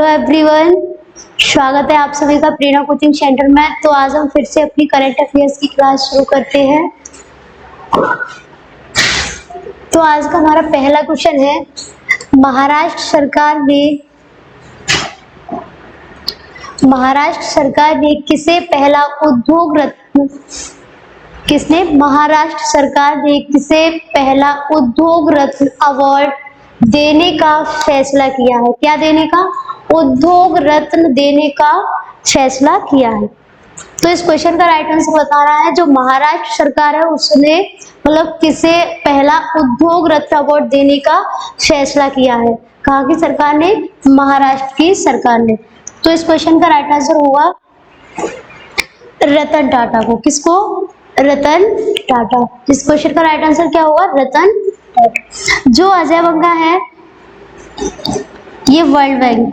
Hello everyone, स्वागत है आप सभी का प्रेरणा कोचिंग सेंटर में। तो आज हम फिर से अपनी करंट अफेयर्स की क्लास शुरू करते हैं। तो आज का हमारा पहला क्वेश्चन है, महाराष्ट्र सरकार ने किसे पहला उद्योग रत्न महाराष्ट्र सरकार ने किसे पहला उद्योग रत्न अवार्ड देने का फैसला किया है? क्या देने का? उद्योग रत्न देने का फैसला किया है। तो इस क्वेश्चन का राइट आंसर बता रहा है जो महाराष्ट्र सरकार है उसने मतलब किसे पहला उद्योग रत्न अवार्ड देने का फैसला किया है। कहाँ की सरकार ने? महाराष्ट्र की सरकार ने। तो इस क्वेश्चन का राइट आंसर होगा रतन टाटा को। किसको? रतन टाटा। इस क्वेश्चन का राइट आंसर क्या होगा? रतन टाटा। जो अजय बंगा है ये वर्ल्ड बैंक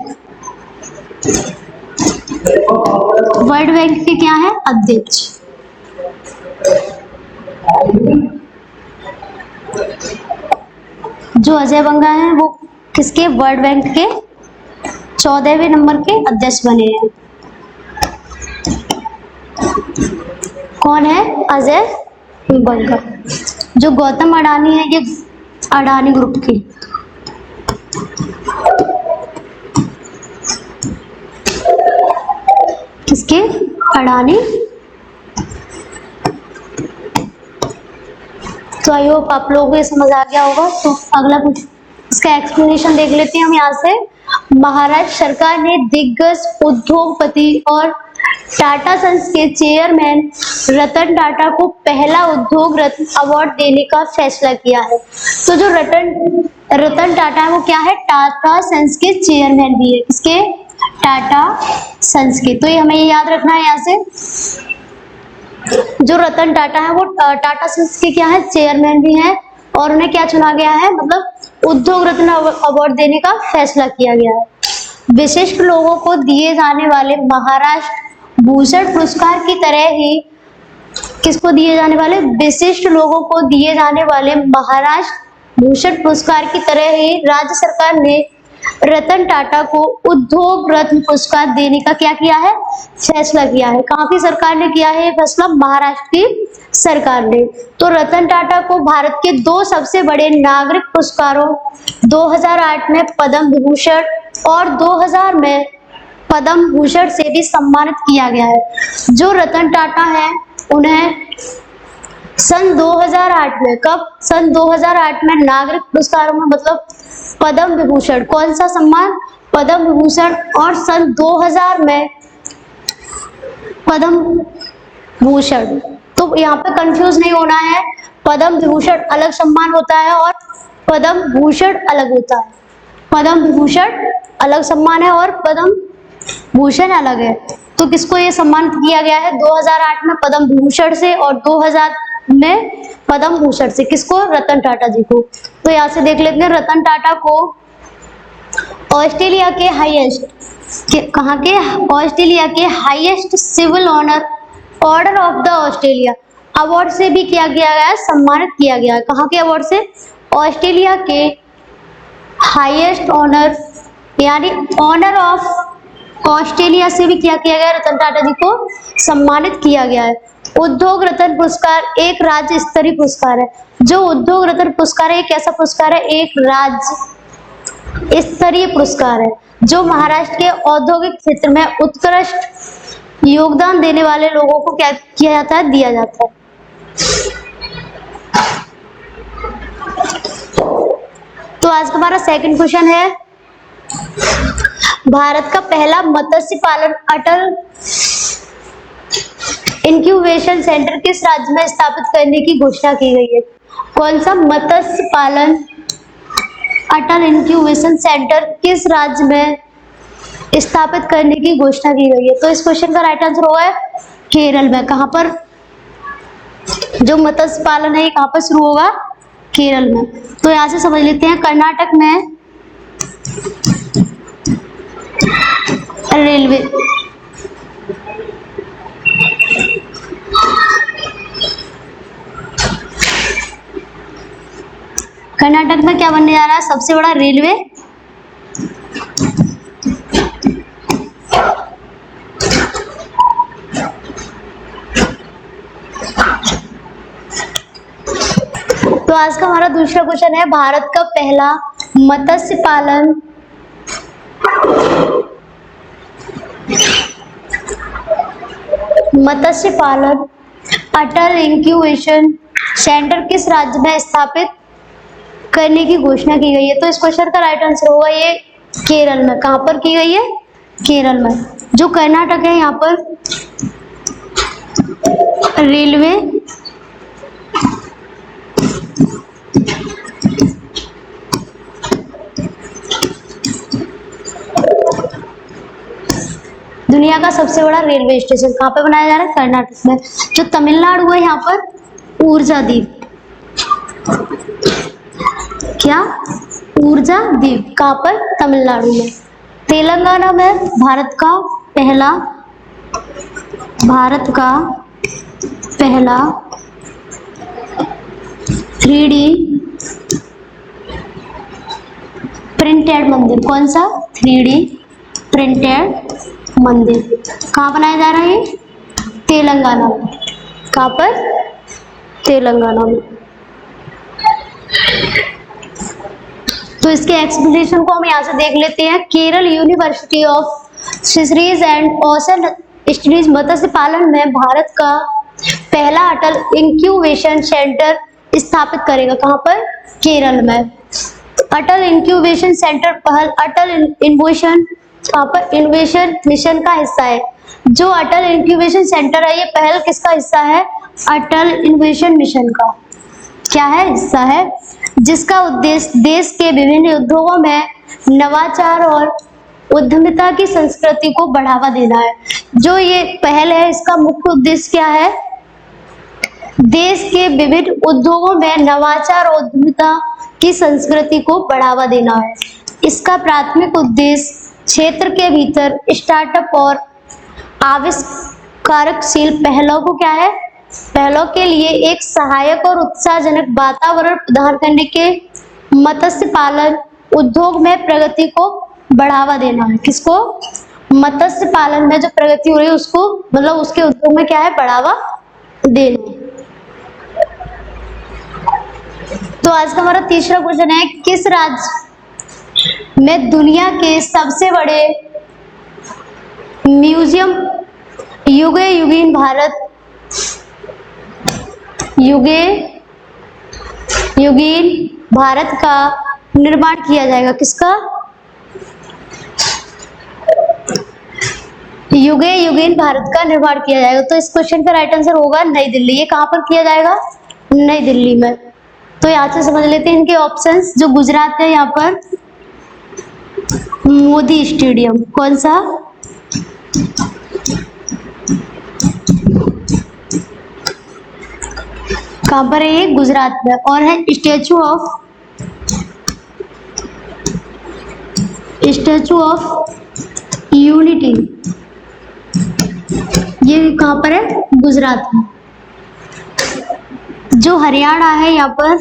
के क्या है? अध्यक्ष। जो अजय बंगा है वो किसके? वर्ल्ड बैंक के 14वें नंबर के अध्यक्ष बने हैं। कौन है? अजय बंगा। जो गौतम अडानी है ये अडानी ग्रुप के किसके? अडानी। तो आई होप आप लोगों को ये समझ आ गया होगा। तो अगला कुछ इसका एक्सप्लेनेशन देख लेते हैं हम यहाँ से। महाराष्ट्र सरकार ने दिग्गज उद्योगपति और टाटा सन्स के चेयरमैन रतन टाटा को पहला उद्योग रत्न अवार्ड देने का फैसला किया है। तो जो रतन टाटा है वो क्या है? टाटा सन्स के चेयरमैन भी है। किसके? टाटा सन्स के। तो ये हमें याद रखना है। यहाँ से जो रतन टाटा है वो टाटा सन्स के क्या है? चेयरमैन भी है और उन्हें क्या चुना गया है? मतलब उद्योग रत्न अवार्ड देने का फैसला किया गया है। विशिष्ट लोगों को दिए जाने वाले महाराष्ट्र भूषण पुरस्कार की तरह ही किसको दिए जाने वाले? विशिष्ट लोगों को दिए जाने वाले महाराष्ट्र भूषण पुरस्कार की तरह ही राज्य सरकार ने रतन टाटा को उद्योग रत्न पुरस्कार देने का क्या किया है? फैसला किया है। कहाँ की सरकार ने किया है फैसला? महाराष्ट्र की सरकार ने। तो रतन टाटा को भारत के दो सबसे बड़े नागरिक पुरस्कारों 2008 में पद्म विभूषण और 2000 में पद्म भूषण से भी सम्मानित किया गया है। जो रतन टाटा है उन्हें सन 2008 में, कब? सन 2008 में नागरिक पुरस्कारों में मतलब पद्म विभूषण, कौन सा सम्मान? पद्म विभूषण, और सन 2000 में पद्म भूषण। तो यहाँ पे कंफ्यूज नहीं होना है। पद्म विभूषण अलग सम्मान होता है और पद्म भूषण अलग होता है। पद्म विभूषण अलग सम्मान है और पद्म भूषण अलग है। तो किसको ये सम्मानित किया गया है? 2008 में पद्म विभूषण से और 2000 में पद्म भूषण से। किसको? रतन टाटा जी को। तो यहाँ से देख लेते हैं रतन टाटा को ऑस्ट्रेलिया के कहाँ के? ऑस्ट्रेलिया के highest civil honour order of the Australia award से भी किया गया है, सम्मानित किया गया है। कहाँ के अवार्ड से? ऑस्ट्रेलिया के हाईएस्ट ऑनर यानी ऑनर ऑफ ऑस्ट्रेलिया से भी क्या किया गया? रतन टाटा जी को सम्मानित किया गया है। उद्योग रत्न पुरस्कार एक राज्य स्तरीय पुरस्कार है। जो उद्योग रत्न पुरस्कार है एक ऐसा पुरस्कार है, एक राज्य स्तरीय पुरस्कार है जो महाराष्ट्र के औद्योगिक क्षेत्र में उत्कृष्ट योगदान देने वाले लोगों को क्या किया जाता है? दिया जाता है। तो आज का हमारा सेकंड क्वेश्चन है, भारत का पहला मत्स्य पालन अटल इंक्यूबेशन सेंटर किस राज्य में स्थापित करने की घोषणा की गई है? कौन सा? मत्स्य पालन अटल इंक्यूबेशन सेंटर किस राज्य में स्थापित करने की घोषणा की गई है? तो इस क्वेश्चन का राइट आंसर होगा केरल में। कहां पर? जो मत्स्य पालन है कहां पर शुरू होगा? केरल में। तो यहां से समझ लेते हैं कर्नाटक में रेलवे, कर्नाटक में क्या बनने जा रहा है? सबसे बड़ा रेलवे आज का हमारा दूसरा क्वेश्चन है, भारत का पहला मत्स्य पालन अटल इंक्यूबेशन सेंटर किस राज्य में स्थापित करने की घोषणा की गई है? तो इस क्वेश्चन का राइट आंसर होगा ये केरल में। कहां पर की गई है? केरल में। जो कर्नाटक है यहाँ पर रेलवे दुनिया का सबसे बड़ा रेलवे स्टेशन कहाँ पे बनाया जा रहा है? कर्नाटक में। जो तमिलनाडु है यहाँ पर ऊर्जा द्वीप, क्या? ऊर्जा द्वीप कहाँ पर? तमिलनाडु में। तेलंगाना में भारत का पहला 3D प्रिंटेड मंदिर। कौन सा? 3D प्रिंटेड मंदिर कहाँ बनाया जा रहा है? तेलंगाना में। कहाँ पर? तेलंगाना में। तो इसके एक्सप्लेनेशन को हम यहाँ से देख लेते हैं। Kerala university of fisheries and ocean studies मत्स्य पालन में भारत का पहला अटल इंक्यूबेशन सेंटर स्थापित करेगा। कहाँ पर? केरल में। अटल इंक्यूबेशन सेंटर पहल अटल इनोवेशन मिशन का हिस्सा है। जो अटल इंक्यूबेशन सेंटर है ये पहल किसका हिस्सा है? अटल इनोवेशन मिशन का क्या है? हिस्सा है, जिसका उद्देश्य देश के विभिन्न उद्योगों में नवाचार और उद्यमिता की संस्कृति को बढ़ावा देना है। जो ये पहल है इसका मुख्य उद्देश्य क्या है? देश के विभिन्न उद्योगों में नवाचार और उद्यमिता की संस्कृति को बढ़ावा देना है। इसका प्राथमिक उद्देश्य क्षेत्र के भीतर स्टार्टअप और आविष्कारकशील पहलों को क्या है? पहलों के लिए एक सहायक और उत्साहजनक वातावरण प्रदान करने के मत्स्य पालन उद्योग में प्रगति को बढ़ावा देना है। किसको? मत्स्य पालन में जो प्रगति हो रही है उसको, मतलब उसके उद्योग में क्या है? बढ़ावा देना। तो आज का हमारा तीसरा क्वेश्चन है, किस राज्य में दुनिया के सबसे बड़े म्यूजियम युगीन भारत का निर्माण किया जाएगा? किसका? युगीन भारत का निर्माण किया जाएगा। तो इस क्वेश्चन का राइट आंसर होगा नई दिल्ली। ये कहां पर किया जाएगा? नई दिल्ली में। तो यहाँ से समझ लेते हैं इनके ऑप्शंस। जो गुजरात है यहाँ पर मोदी स्टेडियम। कौन सा? कहां पर है ये? गुजरात में। और है स्टैचू ऑफ यूनिटी, ये कहां पर है? गुजरात में। जो हरियाणा है यहाँ पर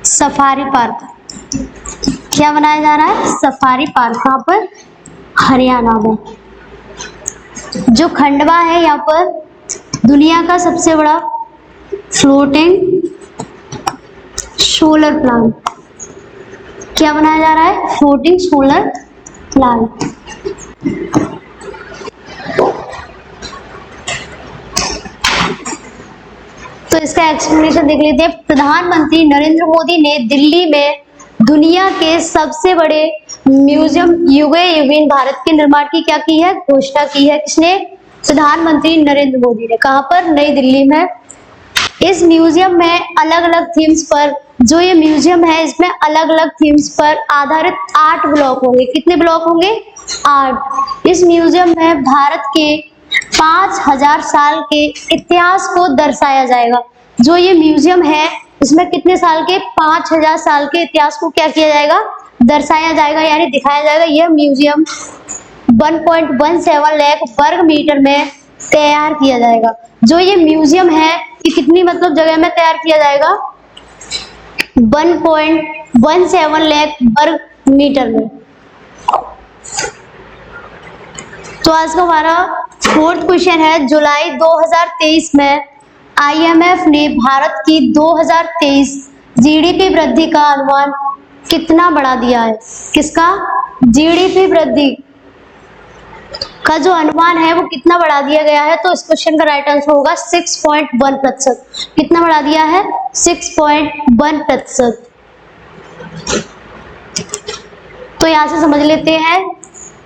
सफारी पार्क, क्या बनाया जा रहा है? Safari park. कहां पर? हरियाणा में। जो खंडवा है यहाँ पर दुनिया का सबसे बड़ा फ्लोटिंग सोलर प्लांट, क्या बनाया जा रहा है? Floating solar plant. तो इसका एक्सप्लेनेशन देख लेते हैं। प्रधानमंत्री नरेंद्र मोदी ने दिल्ली में दुनिया के सबसे बड़े म्यूजियम युगीन भारत के निर्माण की क्या की है? घोषणा की है। किसने? प्रधानमंत्री नरेंद्र मोदी ने। कहां पर? नई दिल्ली में। इस म्यूजियम में अलग अलग थीम्स पर, जो ये म्यूजियम है इसमें अलग अलग थीम्स पर आधारित 8 ब्लॉक होंगे। कितने ब्लॉक होंगे? 8। इस म्यूजियम में भारत के 5000 साल के इतिहास को दर्शाया जाएगा। जो ये म्यूजियम है इसमें कितने साल के? 5000 साल के इतिहास को क्या किया जाएगा? दर्शाया जाएगा, यानी दिखाया जाएगा। यह म्यूजियम 1.17 लाख वर्ग मीटर में तैयार किया जाएगा। जो ये म्यूजियम है ये कितनी मतलब जगह में तैयार किया जाएगा? 1.17 लाख वर्ग मीटर में। तो आज का हमारा फोर्थ क्वेश्चन है, जुलाई 2023 में IMF ने भारत की 2023 जीडीपी वृद्धि का अनुमान कितना बढ़ा दिया है? किसका? जीडीपी वृद्धि का जो अनुमान है वो कितना बढ़ा दिया गया है? तो इस क्वेश्चन का राइट आंसर होगा 6.1%। कितना बढ़ा दिया है? 6.1%। तो यहां से समझ लेते हैं,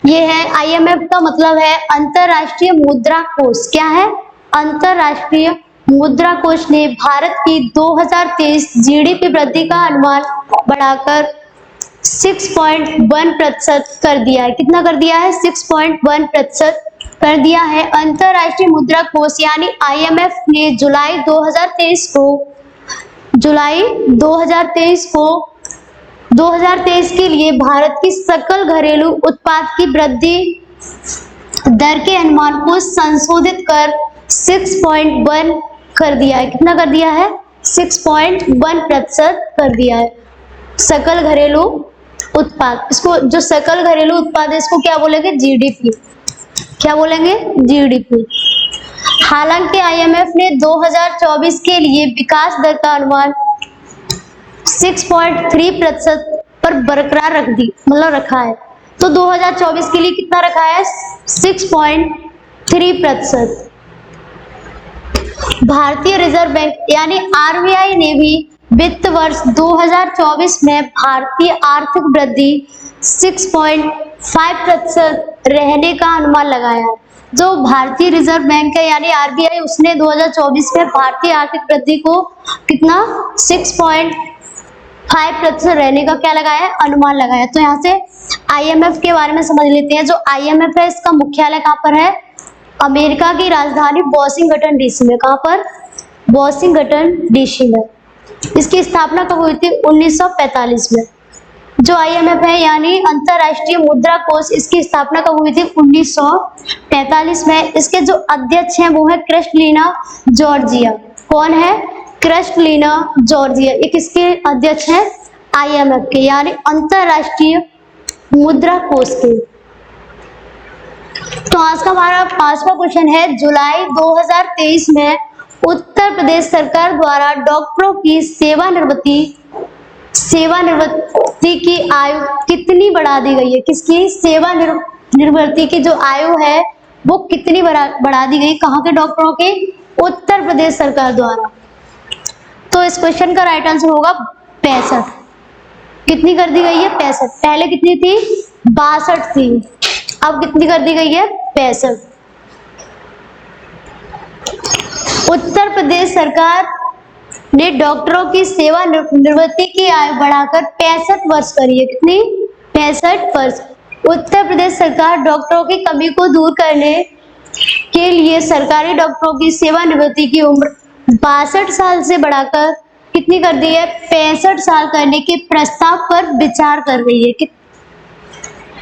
ये है आईएमएफ का मतलब है अंतरराष्ट्रीय मुद्रा कोष। क्या है? अंतरराष्ट्रीय मुद्रा कोष ने भारत की 2023 जीडीपी वृद्धि का अनुमान बढ़ाकर 6.1% कर दिया है। कितना कर दिया है? 6.1% कर दिया है। अंतरराष्ट्रीय मुद्रा कोष यानी आईएमएफ ने जुलाई 2023 के लिए भारत की सकल घरेलू उत्पाद की वृद्धि दर के अनुमान को संशोधित कर 6.1 कर दिया है। कितना कर दिया है? 6.1% कर दिया है। सकल घरेलू उत्पाद, इसको जो सकल घरेलू उत्पाद है इसको क्या बोलेंगे? जीडीपी। क्या बोलेंगे? जीडीपी। हालांकि आईएमएफ ने 2024 के लिए विकास दर का अनुमान 6.3% पर बरकरार रखा है। तो 2024 के लिए कितना रखा है? 6.3%। भारतीय रिजर्व बैंक यानी आरबीआई ने भी वित्त वर्ष 2024 में भारतीय आर्थिक वृद्धि 6.5% रहने का अनुमान लगाया। जो भारतीय रिजर्व बैंक है यानी आरबीआई, उसने 2024 में भारतीय आर्थिक वृद्धि को कितना? 6.5% रहने का क्या लगाया है? अनुमान लगाया। तो यहाँ से आईएमएफ के बारे में समझ लेते हैं। जो आईएमएफ है इसका मुख्यालय कहाँ पर है? अमेरिका की राजधानी वॉशिंगटन डीसी में। कहाँ पर? वॉशिंगटन डीसी में। इसकी स्थापना कब हुई थी? 1945 में। जो आईएमएफ है यानी अंतरराष्ट्रीय मुद्रा कोष, इसकी स्थापना कब हुई थी? 1945 में। इसके जो अध्यक्ष हैं वो है क्रिस्टलिना जॉर्जिया। कौन है? Kristalina Georgia. ये किसके अध्यक्ष हैं? आईएमएफ के यानी अंतरराष्ट्रीय मुद्रा कोष के। तो आज का हमारा 5वां क्वेश्चन है, जुलाई 2023 में उत्तर प्रदेश सरकार द्वारा डॉक्टरों की सेवानिवृत्ति की आयु कितनी बढ़ा दी गई है? किसकी? सेवानिवृत्ति की जो आयु है वो कितनी बढ़ा दी गई? कहाँ के डॉक्टरों के? उत्तर प्रदेश सरकार द्वारा। तो इस क्वेश्चन का राइट आंसर होगा 65। कितनी कर दी गई है? 65। पहले कितनी थी? 62 थी, अब कितनी कर दी गई है? 65। उत्तर प्रदेश सरकार ने डॉक्टरों की सेवानिवृत्ति की आयु बढ़ाकर 65 वर्ष करी है। कितनी? 65 वर्ष। उत्तर प्रदेश सरकार डॉक्टरों की कमी को दूर करने के लिए सरकारी डॉक्टरों की सेवानिवृत्ति की उम्र 62 साल से बढ़ाकर कितनी कर दी है? 65 साल करने के प्रस्ताव पर विचार कर रही है।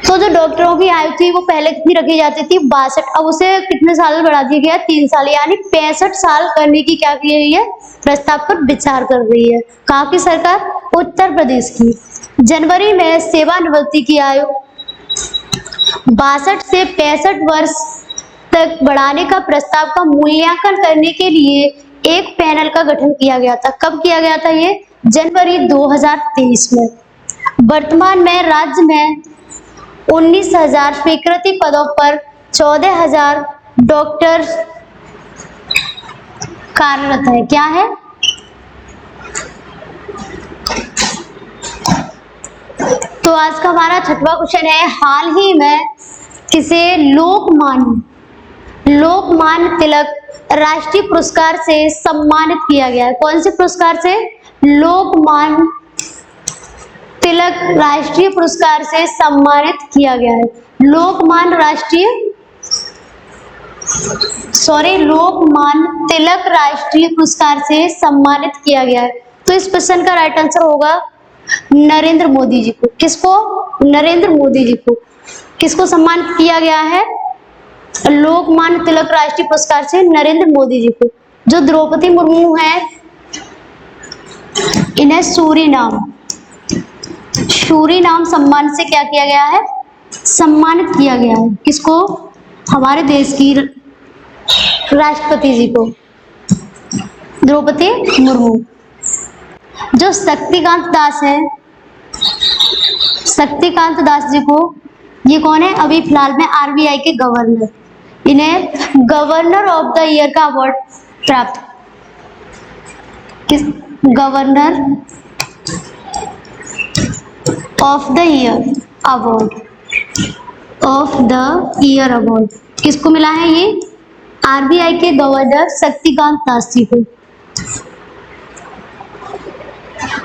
तो जो डॉक्टरों की आयु थी वो पहले कितनी रखी जाती थी? 62। अब उसे कितने साल बढ़ा दिया गया? 3 साल, यानी 65 साल करने की क्या की रही है? प्रस्ताव पर विचार कर रही है। कहाँ की सरकार? उत्तर प्रदेश की। जनवरी में सेवानिवृत्ति की आयु 62 से 65 वर्ष तक बढ़ाने का प्रस्ताव का मूल्यांकन करने के लिए एक पैनल का गठन किया गया था। कब किया गया था ये? जनवरी 2023 में। वर्तमान में राज्य में 19,000 स्वीकृति पदों पर 14,000 डॉक्टर कार्यरत है। क्या है? तो आज का हमारा 6वां क्वेश्चन है, हाल ही में किसे लोकमान्य तिलक राष्ट्रीय पुरस्कार से सम्मानित किया गया है? कौन से पुरस्कार से? लोकमान्य तिलक राष्ट्रीय पुरस्कार से सम्मानित किया गया है। लोकमान्य तिलक राष्ट्रीय पुरस्कार से सम्मानित किया गया है। तो इस क्वेश्चन का राइट आंसर होगा नरेंद्र मोदी जी को। किसको? नरेंद्र मोदी जी को। किसको सम्मानित किया गया है? लोकमान्य तिलक राष्ट्रीय पुरस्कार से नरेंद्र मोदी जी को। जो द्रौपदी मुर्मू है इन्हें सूरीनाम सम्मान से क्या किया गया है? सम्मानित किया गया है। किसको? हमारे देश की राष्ट्रपति जी को, द्रौपदी मुर्मू। जो शक्तिकांत दास है, शक्तिकांत दास जी को, ये कौन है अभी फिलहाल में आरबीआई के गवर्नर, इन्हें गवर्नर ऑफ द ईयर का अवार्ड प्राप्त, किस governor of the year award, of the year award किसको मिला है? ये आरबीआई के गवर्नर शक्तिकांत दास जी को।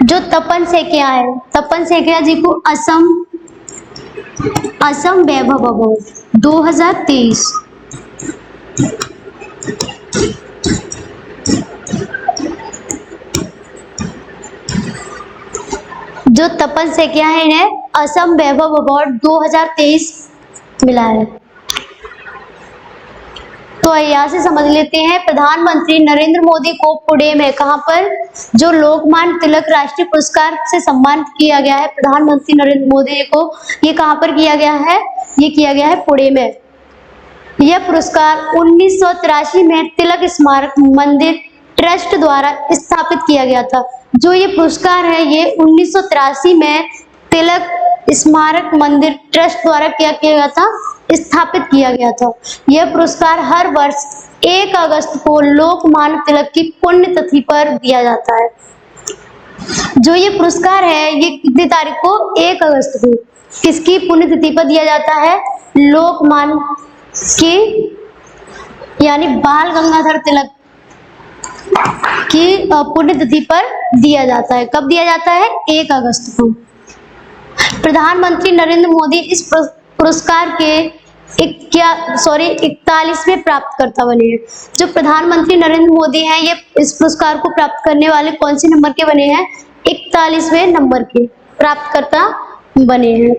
जो तपन सेकिया है, तपन सेकिया जी को असम वैभव अवार्ड 2023। जो तपन सेकिया है इन्हें असम वैभव अवार्ड 2023 मिला है। तो यहाँ से समझ लेते हैं, प्रधानमंत्री नरेंद्र मोदी को पुणे में, कहां पर, जो लोकमान्य तिलक राष्ट्रीय पुरस्कार से सम्मानित किया गया है प्रधानमंत्री नरेंद्र मोदी को, ये कहां पर किया गया है? ये किया गया है पुणे में। यह पुरस्कार 1983 में तिलक स्मारक मंदिर ट्रस्ट द्वारा स्थापित किया गया था। जो ये पुरस्कार है ये 1983 में तिलक स्मारक मंदिर ट्रस्ट द्वारा क्या किया गया था? स्थापित किया गया था। यह पुरस्कार हर वर्ष 1 अगस्त को लोकमान्य तिलक की पुण्यतिथि पर दिया जाता है। जो ये पुरस्कार है ये कितनी तारीख को? 1 अगस्त को किसकी पुण्यतिथि पर दिया जाता है? लोकमान्य की यानी बाल गंगाधर तिलक की पुण्यतिथि पर दिया जाता है। कब दिया जाता है? 1 अगस्त को। प्रधानमंत्री नरेंद्र मोदी इस पुरस्कार के 41वें प्राप्तकर्ता बने हैं। जो प्रधानमंत्री नरेंद्र मोदी हैं ये इस पुरस्कार को प्राप्त करने वाले कौन से नंबर के बने हैं? 41वें नंबर के प्राप्तकर्ता बने हैं।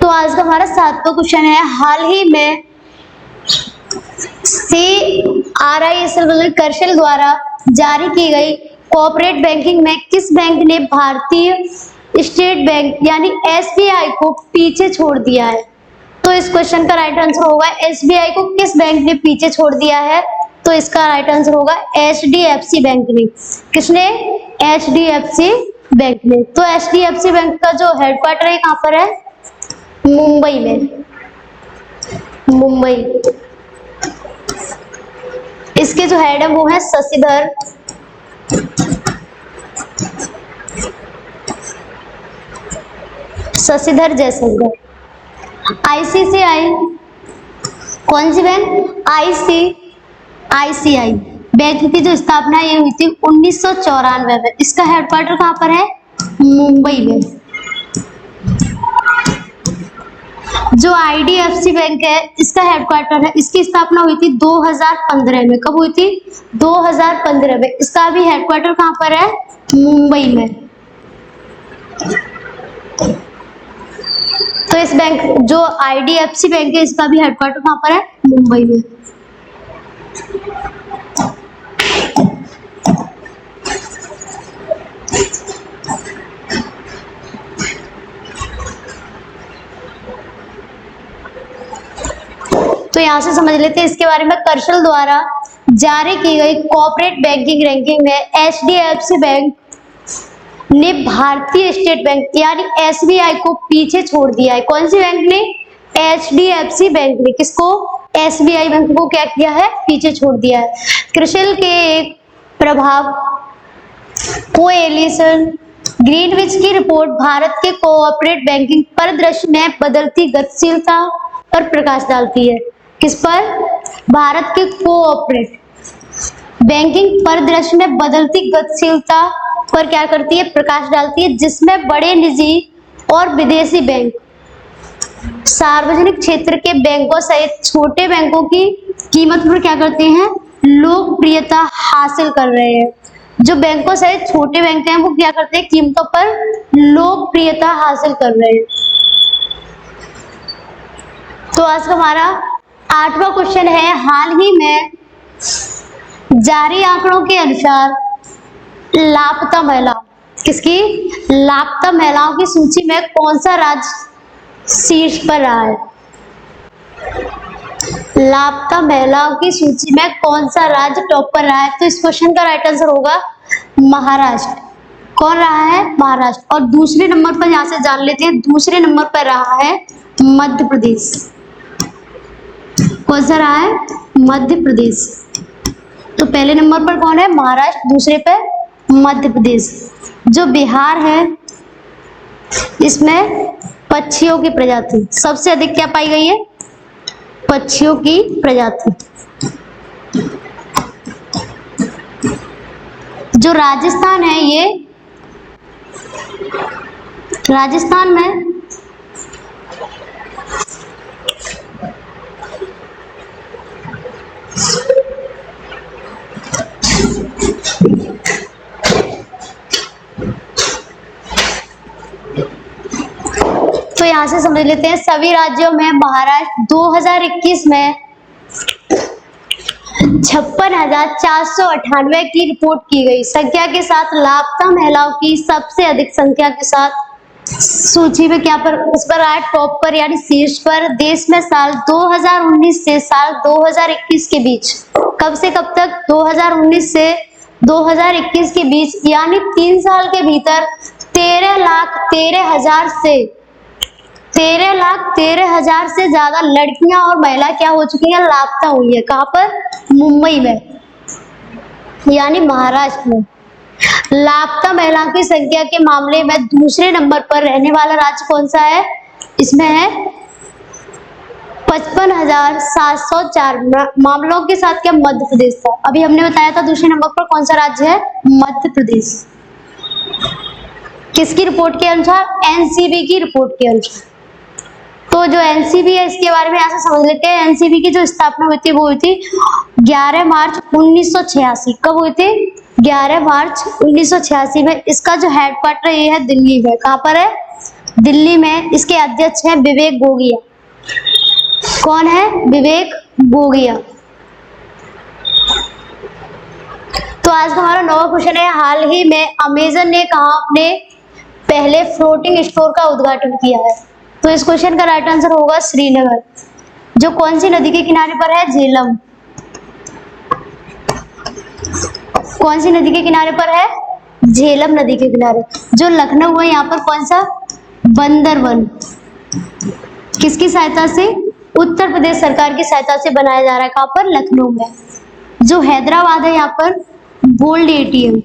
तो आज का हमारा 7वां क्वेश्चन है, हाल ही में CRISL कर्शल द्वारा जारी की गई कॉर्पोरेट बैंकिंग में किस बैंक ने भारतीय स्टेट बैंक यानी SBI को पीछे छोड़ दिया है? तो इस क्वेश्चन का राइट आंसर होगा SBI को किस बैंक ने पीछे छोड़ दिया है? तो इसका राइट आंसर होगा HDFC बैंक ने। किसने? HDFC बैंक ने। तो HDFC बैंक का जो हेडक्वार्टर है कहां पर है? मुंबई में, मुंबई। इसके जो हेड है वो है शशिधर जयशंकर। ICICI कौन सी बैंक? ICICI बैंक की जो स्थापना ये हुई थी 1994 में। इसका हेडक्वार्टर कहां पर है? मुंबई में। जो IDFC बैंक है इसका हेडक्वार्टर है, इसकी स्थापना हुई थी 2015 में। कब हुई थी? 2015 में। इसका भी हेडक्वार्टर कहां पर है? मुंबई में। तो इस बैंक जो IDFC बैंक है इसका भी हेडक्वार्टर कहां पर है? मुंबई में। तो यहां से समझ लेते हैं इसके बारे में, कर्शल द्वारा जारी की गई कॉर्पोरेट बैंकिंग रैंकिंग में HDFC बैंक ने भारतीय स्टेट बैंक यानी SBI को पीछे छोड़ दिया है। कौन सी बैंक ने? HDFC बैंक ने। किसको? SBI बैंक को क्या किया है? पीछे छोड़ दिया है। कर्शल के एक प्रभाव कोएलिशन ग्रीनविच की रिपोर्ट भारत के कोऑपरेट बैंकिंग परिदृश्य में बदलती गतिशीलता पर प्रकाश डालती है। किस पर? भारत के कोऑपरेट बैंकिंग परिदृश्य में बदलती गतिशीलता पर क्या करती है? प्रकाश डालती है, जिसमें बड़े निजी और विदेशी बैंक सार्वजनिक क्षेत्र के बैंकों सहित छोटे बैंकों की कीमत पर क्या करते हैं? लोकप्रियता हासिल कर रहे हैं। जो बैंकों सहित छोटे बैंक हैं वो क्या करते हैं? कीमतों पर लोकप्रियता हासिल कर रहे हैं। तो आज का हमारा 8वां क्वेश्चन है, हाल ही में जारी आंकड़ों के अनुसार लापता महिला, किसकी? लापता महिलाओं की सूची में कौन सा राज्य शीर्ष पर रहा है? लापता महिलाओं की सूची में कौन सा राज्य टॉप पर रहा है? तो इस क्वेश्चन का राइट आंसर होगा महाराष्ट्र। कौन रहा है? महाराष्ट्र। और दूसरे नंबर पर यहाँ से जान लेते हैं, दूसरे नंबर पर रहा है मध्य प्रदेश। कौन सा रहा है? मध्य प्रदेश। तो पहले नंबर पर कौन है? महाराष्ट्र, दूसरे पे मध्य प्रदेश। जो बिहार है इसमें पक्षियों की प्रजाति सबसे अधिक क्या पाई गई है? पक्षियों की प्रजाति। जो राजस्थान है, ये राजस्थान में तो यहां से समझ लेते हैं सभी राज्यों में महाराष्ट्र 2021 में 56,498 की रिपोर्ट की गई संख्या के साथ लापता महिलाओं की सबसे अधिक संख्या के साथ सूची में क्या पर उस पर आया टॉप पर यानी शीर्ष पर। देश में साल 2019 से साल 2021 के बीच, कब से कब तक? 2019 से 2021 के बीच यानी 3 साल के भीतर 13,13,000 से ज्यादा लड़कियां और महिला क्या हो चुकी हैं? लापता हुई है। कहां पर? मुंबई में यानी महाराष्ट्र में। लापता महिलाओं की संख्या के मामले में दूसरे नंबर पर रहने वाला राज्य कौन सा है? इसमें है 55,704 मामलों के साथ क्या मध्य प्रदेश था। अभी हमने बताया था दूसरे नंबर पर कौन सा राज्य है? मध्य प्रदेश। किसकी रिपोर्ट के अनुसार? एनसीबी की रिपोर्ट के अनुसार। तो जो एनसीबी है इसके बारे में ऐसे समझ लेते हैं। एनसीबी की जो स्थापना हुई थी वो हुई थी 11 मार्च 1986। कब हुई थी? 11 मार्च 1986 में। इसका जो हेडक्वार्टर ये है दिल्ली में। कहां पर है? दिल्ली में। इसके अध्यक्ष हैं विवेक गोगिया। कौन है? विवेक गोगिया। तो आज का हमारा नवा क्वेश्चन है, हाल ही में अमेजन ने कहा अपने पहले फ्लोटिंग स्टोर का उद्घाटन किया है? तो इस क्वेश्चन का राइट आंसर होगा श्रीनगर, जो कौन सी नदी के किनारे पर है? झेलम। कौन सी नदी के किनारे पर है? झेलम नदी के किनारे। जो लखनऊ है यहाँ पर कौन सा? बंदरवन। किसकी सहायता से? उत्तर प्रदेश सरकार की सहायता से बनाया जा रहा है। कहां पर? लखनऊ में। जो हैदराबाद है यहाँ पर गोल्ड एटीएम।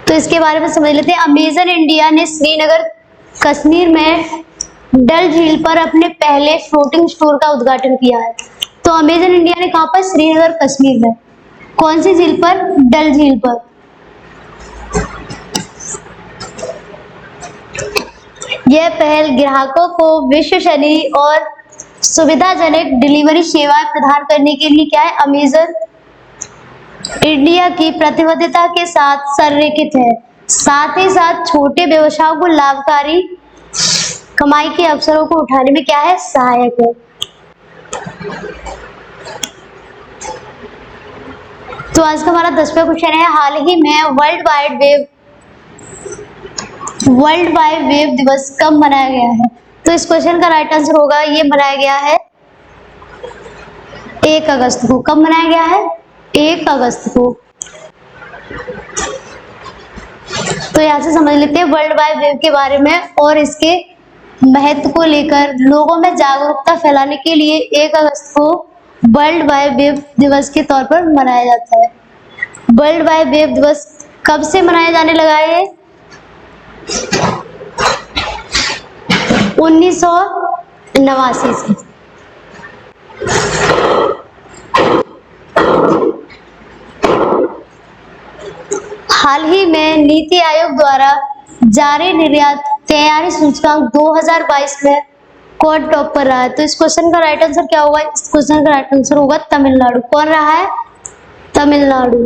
तो इसके बारे में समझ लेते हैं। अमेजन इंडिया ने श्रीनगर कश्मीर में डल झील पर अपने पहले फ्लोटिंग स्टोर का उद्घाटन किया है। तो अमेजन इंडिया ने कहां पर? श्रीनगर कश्मीर में। कौन सी झील पर? डल झील पर। यह पहल ग्राहकों को विश्वसनीय और सुविधाजनक डिलीवरी सेवाएं प्रदान करने के लिए क्या है? अमेजन इंडिया की प्रतिबद्धता के साथ संरेखित है। साथ ही साथ छोटे व्यवसायों को लाभकारी कमाई के अवसरों को उठाने में क्या है? सहायक है। तो आज का हमारा 10वां क्वेश्चन है, हाल ही में वर्ल्ड वाइड वेब दिवस कब मनाया गया है? तो इस क्वेश्चन का राइट आंसर होगा, ये मनाया गया है 1 अगस्त को। कब मनाया गया है? 1 अगस्त को। तो यहाँ से समझ लेते हैं वर्ल्ड वाइड वेब के बारे में और इसके महत्व को लेकर लोगों में जागरूकता फैलाने के लिए 1 अगस्त को वर्ल्ड वाइड वेब दिवस के तौर पर मनाया जाता है। वर्ल्ड वाइड वेब दिवस कब से मनाया जाने लगा है? 1989 से। हाल ही में नीति आयोग द्वारा जारी निर्यात तैयारी सूचकांक 2022 में कौन टॉप पर रहा है? तो इस क्वेश्चन का राइट आंसर क्या होगा? इस क्वेश्चन का राइट आंसर होगा तमिलनाडु। कौन रहा है? तमिलनाडु।